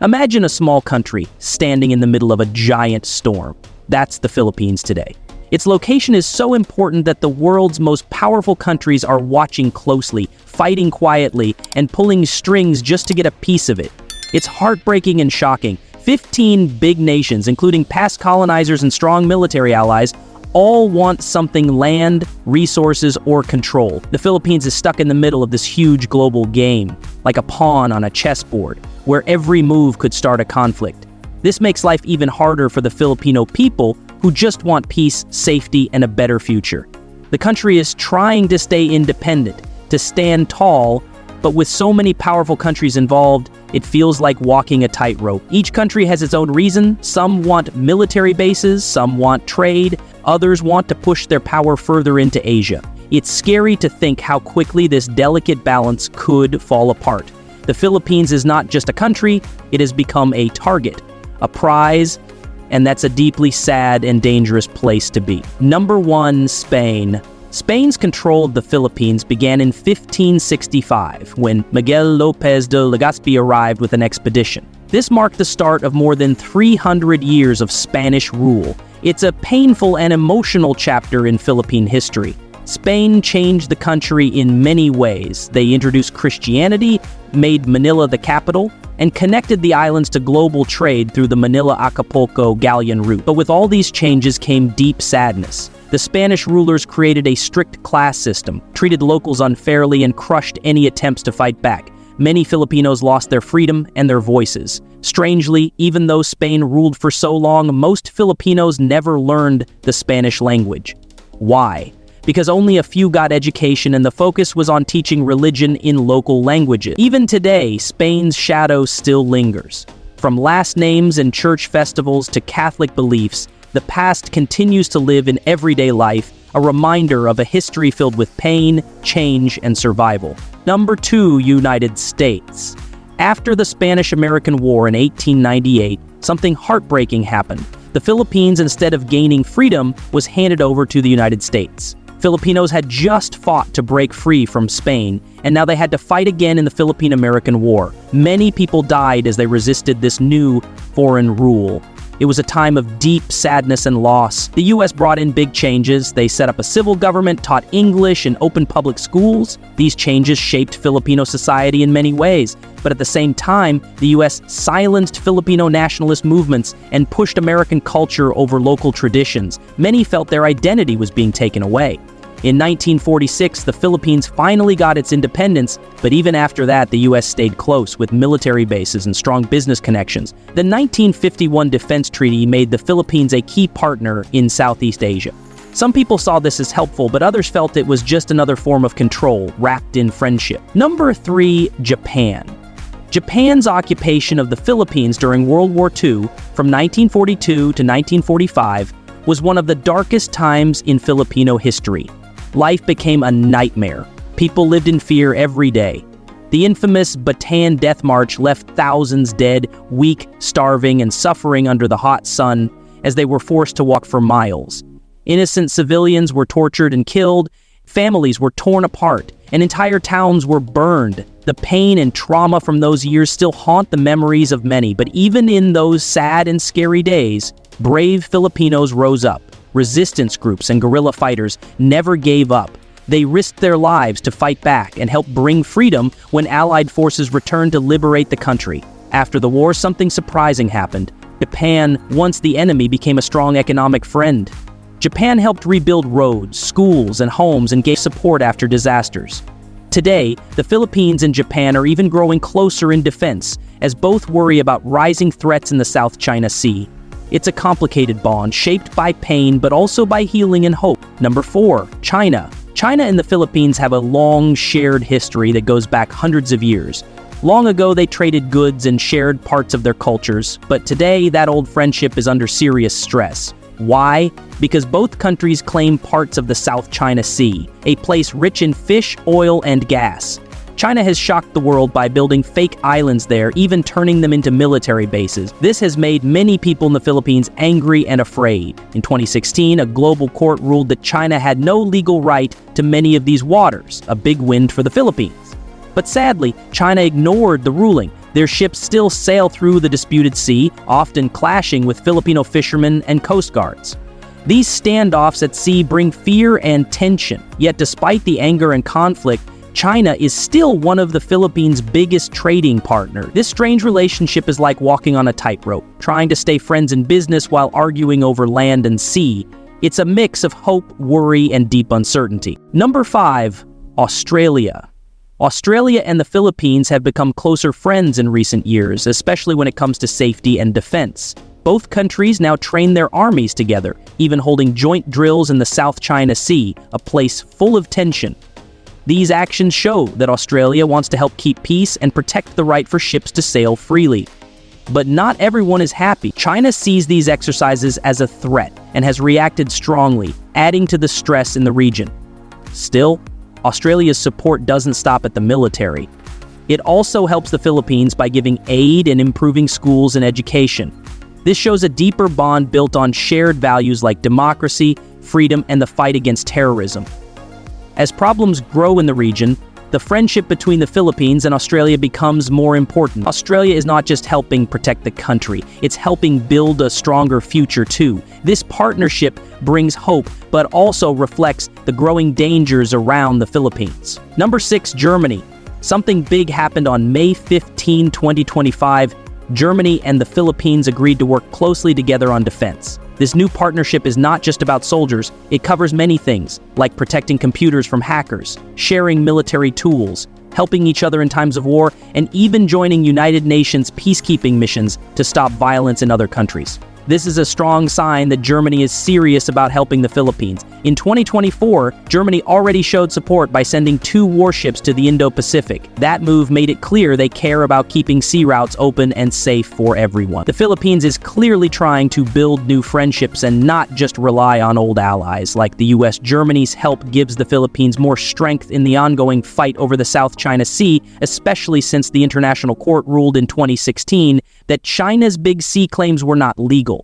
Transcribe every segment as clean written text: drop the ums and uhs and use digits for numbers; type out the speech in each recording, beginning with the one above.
Imagine a small country standing in the middle of a giant storm. That's the Philippines today. Its location is so important that the world's most powerful countries are watching closely, fighting quietly, and pulling strings just to get a piece of it. It's heartbreaking and shocking. 15 big nations, including past colonizers and strong military allies, all want something: land, resources, or control. The Philippines is stuck in the middle of this huge global game, like a pawn on a chessboard, where every move could start a conflict. This makes life even harder for the Filipino people, who just want peace, safety, and a better future. The country is trying to stay independent, to stand tall, but with so many powerful countries involved, it feels like walking a tightrope. Each country has its own reason. Some want military bases, some want trade, others want to push their power further into Asia. It's scary to think how quickly this delicate balance could fall apart. The Philippines is not just a country, it has become a target, a prize, and that's a deeply sad and dangerous place to be. Number 1, Spain. Spain's control of the Philippines began in 1565, when Miguel López de Legazpi arrived with an expedition. This marked the start of more than 300 years of Spanish rule. It's a painful and emotional chapter in Philippine history. Spain changed the country in many ways. They introduced Christianity, made Manila the capital, and connected the islands to global trade through the Manila-Acapulco galleon route. But with all these changes came deep sadness. The Spanish rulers created a strict class system, treated locals unfairly, and crushed any attempts to fight back. Many Filipinos lost their freedom and their voices. Strangely, even though Spain ruled for so long, most Filipinos never learned the Spanish language. Why? Because only a few got education, and the focus was on teaching religion in local languages. Even today, Spain's shadow still lingers. From last names and church festivals to Catholic beliefs, the past continues to live in everyday life, a reminder of a history filled with pain, change, and survival. Number 2, United States. After the Spanish-American War in 1898, something heartbreaking happened. The Philippines, instead of gaining freedom, was handed over to the United States. Filipinos had just fought to break free from Spain, and now they had to fight again in the Philippine-American War. Many people died as they resisted this new foreign rule. It was a time of deep sadness and loss. The U.S. brought in big changes. They set up a civil government, taught English, and opened public schools. These changes shaped Filipino society in many ways. But at the same time, the U.S. silenced Filipino nationalist movements and pushed American culture over local traditions. Many felt their identity was being taken away. In 1946, the Philippines finally got its independence, but even after that, the U.S. stayed close with military bases and strong business connections. The 1951 Defense Treaty made the Philippines a key partner in Southeast Asia. Some people saw this as helpful, but others felt it was just another form of control wrapped in friendship. Number 3, Japan. Japan's occupation of the Philippines during World War II, from 1942 to 1945, was one of the darkest times in Filipino history. Life became a nightmare. People lived in fear every day. The infamous Bataan Death March left thousands dead, weak, starving, and suffering under the hot sun as they were forced to walk for miles. Innocent civilians were tortured and killed, families were torn apart, and entire towns were burned. The pain and trauma from those years still haunt the memories of many, but even in those sad and scary days, brave Filipinos rose up. Resistance groups and guerrilla fighters never gave up. They risked their lives to fight back and help bring freedom when Allied forces returned to liberate the country. After the war, something surprising happened. Japan, once the enemy, became a strong economic friend. Japan helped rebuild roads, schools, and homes and gave support after disasters. Today, the Philippines and Japan are even growing closer in defense, as both worry about rising threats in the South China Sea. It's a complicated bond, shaped by pain but also by healing and hope. Number 4, China. China and the Philippines have a long shared history that goes back hundreds of years. Long ago, they traded goods and shared parts of their cultures, but today that old friendship is under serious stress. Why? Because both countries claim parts of the South China Sea, a place rich in fish, oil, and gas. China has shocked the world by building fake islands there, even turning them into military bases. This has made many people in the Philippines angry and afraid. In 2016, a global court ruled that China had no legal right to many of these waters, a big win for the Philippines. But sadly, China ignored the ruling. Their ships still sail through the disputed sea, often clashing with Filipino fishermen and coast guards. These standoffs at sea bring fear and tension, yet despite the anger and conflict, China is still one of the Philippines' biggest trading partner. This strange relationship is like walking on a tightrope, trying to stay friends in business while arguing over land and sea. It's a mix of hope, worry, and deep uncertainty. Number 5, Australia. Australia and the Philippines have become closer friends in recent years, especially when it comes to safety and defense. Both countries now train their armies together, even holding joint drills in the South China Sea, a place full of tension. These actions show that Australia wants to help keep peace and protect the right for ships to sail freely. But not everyone is happy. China sees these exercises as a threat and has reacted strongly, adding to the stress in the region. Still, Australia's support doesn't stop at the military. It also helps the Philippines by giving aid and improving schools and education. This shows a deeper bond built on shared values like democracy, freedom, and the fight against terrorism. As problems grow in the region, the friendship between the Philippines and Australia becomes more important. Australia is not just helping protect the country, it's helping build a stronger future too. This partnership brings hope, but also reflects the growing dangers around the Philippines. Number 6, Germany. Something big happened on May 15, 2025. Germany and the Philippines agreed to work closely together on defense. This new partnership is not just about soldiers, it covers many things, like protecting computers from hackers, sharing military tools, helping each other in times of war, and even joining United Nations peacekeeping missions to stop violence in other countries. This is a strong sign that Germany is serious about helping the Philippines. In 2024, Germany already showed support by sending 2 warships to the Indo-Pacific. That move made it clear they care about keeping sea routes open and safe for everyone. The Philippines is clearly trying to build new friendships and not just rely on old allies like the US. Germany's help gives the Philippines more strength in the ongoing fight over the South China Sea, especially since the International Court ruled in 2016 that China's big sea claims were not legal.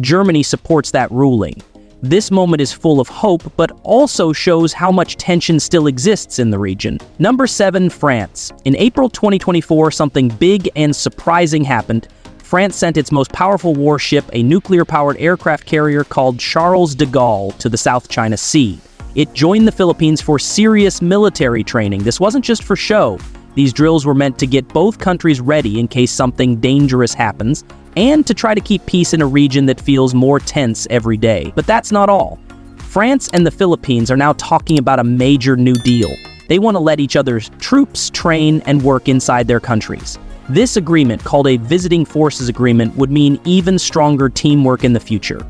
Germany supports that ruling. This moment is full of hope, but also shows how much tension still exists in the region. Number 7, France. In April 2024, something big and surprising happened. France sent its most powerful warship, a nuclear-powered aircraft carrier called Charles de Gaulle, to the South China Sea. It joined the Philippines for serious military training. This wasn't just for show. These drills were meant to get both countries ready in case something dangerous happens, and to try to keep peace in a region that feels more tense every day. But that's not all. France and the Philippines are now talking about a major new deal. They want to let each other's troops train and work inside their countries. This agreement, called a Visiting Forces Agreement, would mean even stronger teamwork in the future.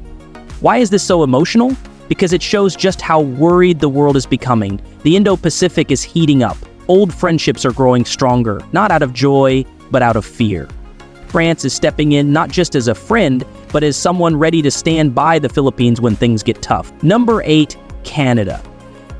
Why is this so emotional? Because it shows just how worried the world is becoming. The Indo-Pacific is heating up. Old friendships are growing stronger, not out of joy, but out of fear. France is stepping in not just as a friend, but as someone ready to stand by the Philippines when things get tough. Number 8, Canada.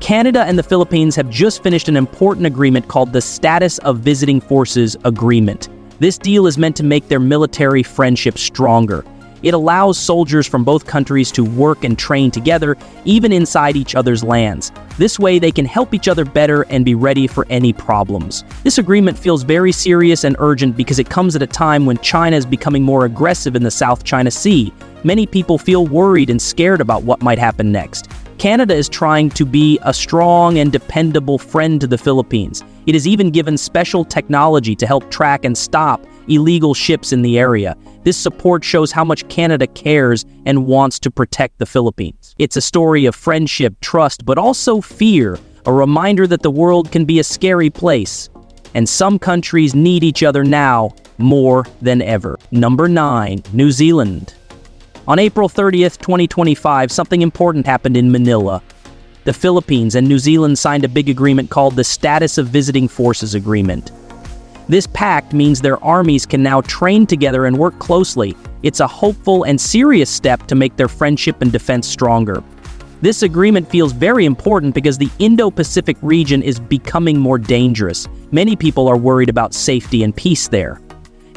Canada and the Philippines have just finished an important agreement called the Status of Visiting Forces Agreement. This deal is meant to make their military friendship stronger. It allows soldiers from both countries to work and train together, even inside each other's lands. This way, they can help each other better and be ready for any problems. This agreement feels very serious and urgent because it comes at a time when China is becoming more aggressive in the South China Sea. Many people feel worried and scared about what might happen next. Canada is trying to be a strong and dependable friend to the Philippines. It has even given special technology to help track and stop illegal ships in the area. This support shows how much Canada cares and wants to protect the Philippines. It's a story of friendship, trust, but also fear, a reminder that the world can be a scary place. And some countries need each other now more than ever. Number 9, New Zealand. On April 30th, 2025, something important happened in Manila. The Philippines and New Zealand signed a big agreement called the Status of Visiting Forces Agreement. This pact means their armies can now train together and work closely. It's a hopeful and serious step to make their friendship and defense stronger. This agreement feels very important because the Indo-Pacific region is becoming more dangerous. Many people are worried about safety and peace there.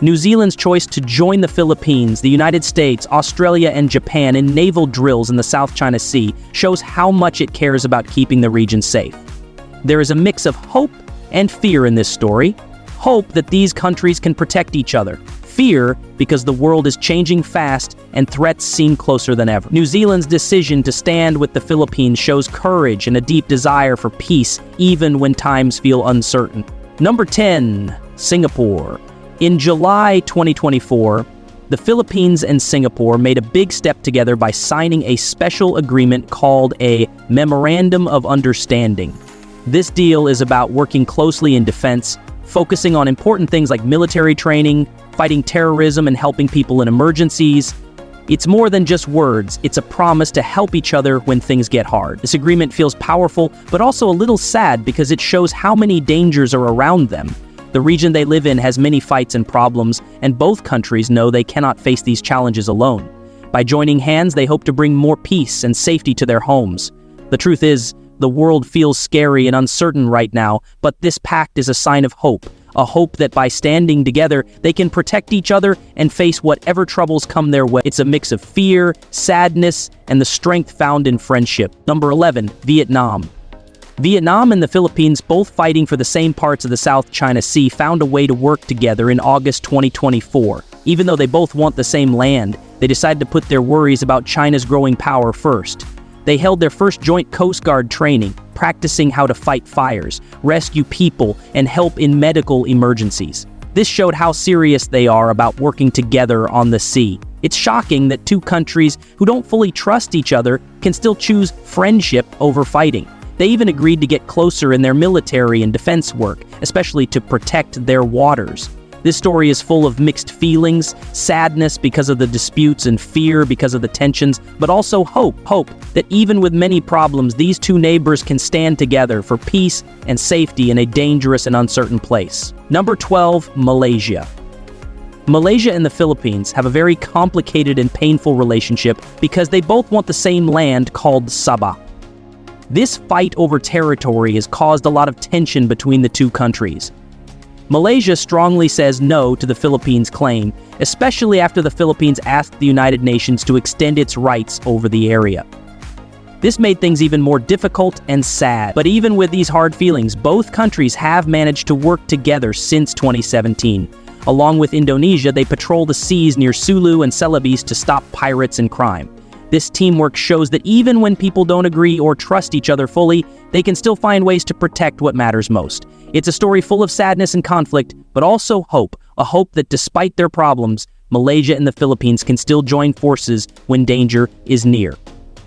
New Zealand's choice to join the Philippines, the United States, Australia, and Japan in naval drills in the South China Sea shows how much it cares about keeping the region safe. There is a mix of hope and fear in this story. Hope that these countries can protect each other. Fear because the world is changing fast and threats seem closer than ever. New Zealand's decision to stand with the Philippines shows courage and a deep desire for peace, even when times feel uncertain. Number 10, Singapore. In July 2024, the Philippines and Singapore made a big step together by signing a special agreement called a Memorandum of Understanding. This deal is about working closely in defense, focusing on important things like military training, fighting terrorism, and helping people in emergencies. It's more than just words, it's a promise to help each other when things get hard. This agreement feels powerful, but also a little sad because it shows how many dangers are around them. The region they live in has many fights and problems, and both countries know they cannot face these challenges alone. By joining hands, they hope to bring more peace and safety to their homes. The truth is, the world feels scary and uncertain right now, but this pact is a sign of hope. A hope that by standing together, they can protect each other and face whatever troubles come their way. It's a mix of fear, sadness, and the strength found in friendship. Number 11, Vietnam. Vietnam and the Philippines, both fighting for the same parts of the South China Sea, found a way to work together in August 2024. Even though they both want the same land, they decided to put their worries about China's growing power first. They held their first joint Coast Guard training, practicing how to fight fires, rescue people, and help in medical emergencies. This showed how serious they are about working together on the sea. It's shocking that two countries who don't fully trust each other can still choose friendship over fighting. They even agreed to get closer in their military and defense work, especially to protect their waters. This story is full of mixed feelings, sadness because of the disputes and fear because of the tensions, but also hope that even with many problems, these two neighbors can stand together for peace and safety in a dangerous and uncertain place. Number 12, Malaysia. Malaysia and the Philippines have a very complicated and painful relationship because they both want the same land called Sabah. This fight over territory has caused a lot of tension between the two countries. Malaysia strongly says no to the Philippines' claim, especially after the Philippines asked the United Nations to extend its rights over the area. This made things even more difficult and sad. But even with these hard feelings, both countries have managed to work together since 2017. Along with Indonesia, they patrol the seas near Sulu and Celebes to stop pirates and crime. This teamwork shows that even when people don't agree or trust each other fully, they can still find ways to protect what matters most. It's a story full of sadness and conflict, but also hope. A hope that despite their problems, Malaysia and the Philippines can still join forces when danger is near.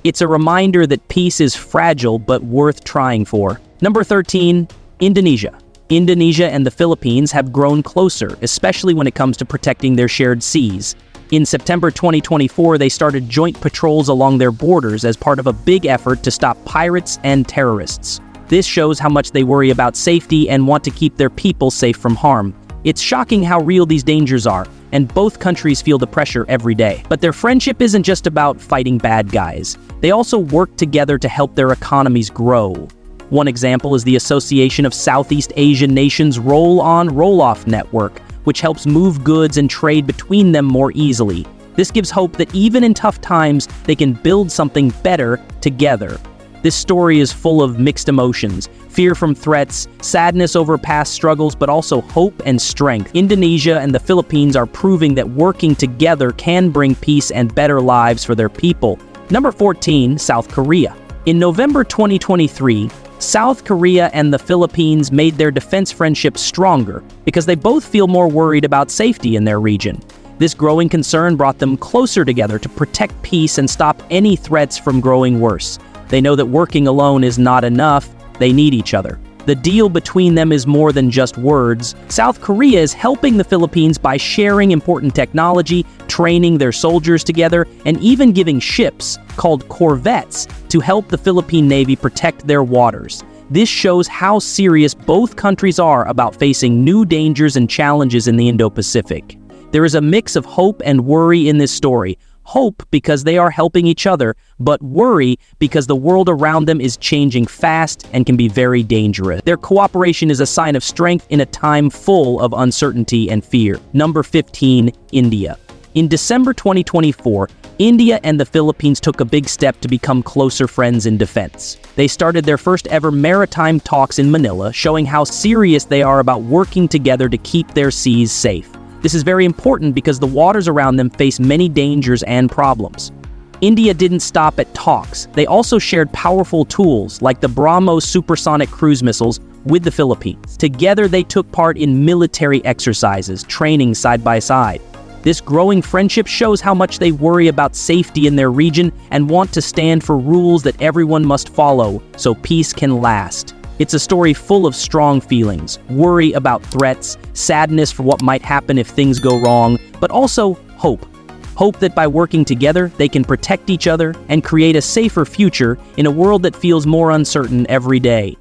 It's a reminder that peace is fragile but worth trying for. Number 13, Indonesia. Indonesia and the Philippines have grown closer, especially when it comes to protecting their shared seas. In September 2024, they started joint patrols along their borders as part of a big effort to stop pirates and terrorists. This shows how much they worry about safety and want to keep their people safe from harm. It's shocking how real these dangers are, and both countries feel the pressure every day. But their friendship isn't just about fighting bad guys. They also work together to help their economies grow. One example is the Association of Southeast Asian Nations Roll-On Roll-Off Network, which helps move goods and trade between them more easily. This gives hope that even in tough times, they can build something better together. This story is full of mixed emotions, fear from threats, sadness over past struggles, but also hope and strength. Indonesia and the Philippines are proving that working together can bring peace and better lives for their people. Number 14, South Korea. In November 2023, South Korea and the Philippines made their defense friendship stronger because they both feel more worried about safety in their region. This growing concern brought them closer together to protect peace and stop any threats from growing worse. They know that working alone is not enough. They need each other. The deal between them is more than just words. South Korea is helping the Philippines by sharing important technology, training their soldiers together, and even giving ships, called corvettes, to help the Philippine Navy protect their waters. This shows how serious both countries are about facing new dangers and challenges in the Indo-Pacific. There is a mix of hope and worry in this story. Hope because they are helping each other, but worry because the world around them is changing fast and can be very dangerous. Their cooperation is a sign of strength in a time full of uncertainty and fear. Number 15, India. In December 2024, India and the Philippines took a big step to become closer friends in defense. They started their first ever maritime talks in Manila, showing how serious they are about working together to keep their seas safe. This is very important because the waters around them face many dangers and problems. India didn't stop at talks. They also shared powerful tools like the BrahMos supersonic cruise missiles with the Philippines. Together, they took part in military exercises, training side by side. This growing friendship shows how much they worry about safety in their region and want to stand for rules that everyone must follow so peace can last. It's a story full of strong feelings, worry about threats, sadness for what might happen if things go wrong, but also hope. Hope that by working together, they can protect each other and create a safer future in a world that feels more uncertain every day.